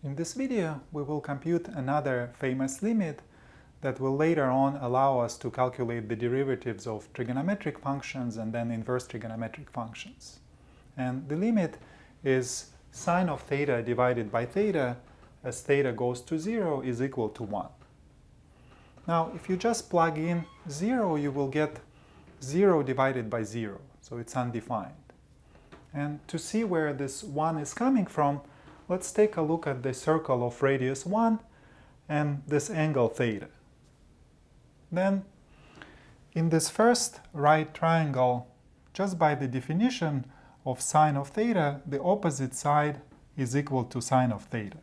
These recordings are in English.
In this video, we will compute another famous limit that will later on allow us to calculate the derivatives of trigonometric functions and then inverse trigonometric functions. And the limit is sine of theta divided by theta as theta goes to 0 is equal to 1. Now, if you just plug in 0, you will get 0 divided by 0, so it's undefined. And to see where this 1 is coming from, let's take a look at the circle of radius 1 and this angle theta. Then, in this first right triangle, just by the definition of sine of theta, the opposite side is equal to sine of theta.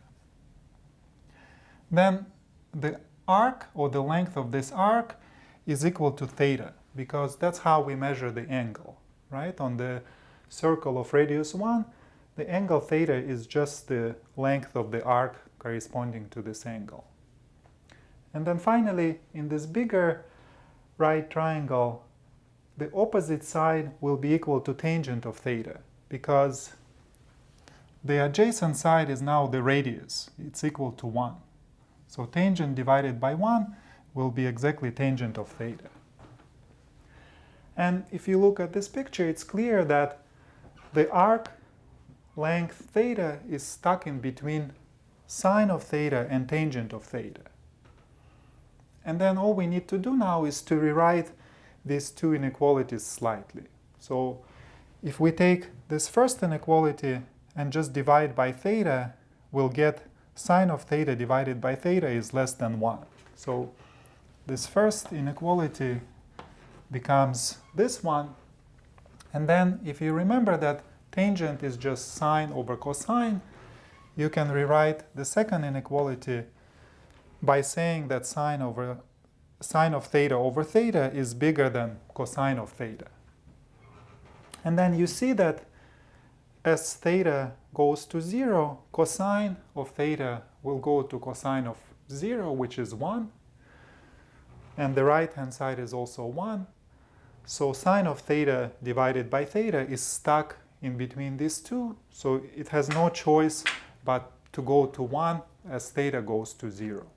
Then, the arc, or the length of this arc, is equal to theta, because that's how we measure the angle, right? On the circle of radius 1, the angle theta is just the length of the arc corresponding to this angle. And then finally, in this bigger right triangle, the opposite side will be equal to tangent of theta, because the adjacent side is now the radius. It's equal to 1. So tangent divided by 1 will be exactly tangent of theta. And if you look at this picture, it's clear that the arc length theta is stuck in between sine of theta and tangent of theta. And then all we need to do now is to rewrite these two inequalities slightly. So if we take this first inequality and just divide by theta, we'll get sine of theta divided by theta is less than 1. So this first inequality becomes this one. And then if you remember that tangent is just sine over cosine, you can rewrite the second inequality by saying that sine of theta over theta is bigger than cosine of theta. And then you see that as theta goes to 0, cosine of theta will go to cosine of 0, which is 1. And the right-hand side is also 1. So sine of theta divided by theta is stuck in between these two. So it has no choice but to go to 1 as theta goes to 0.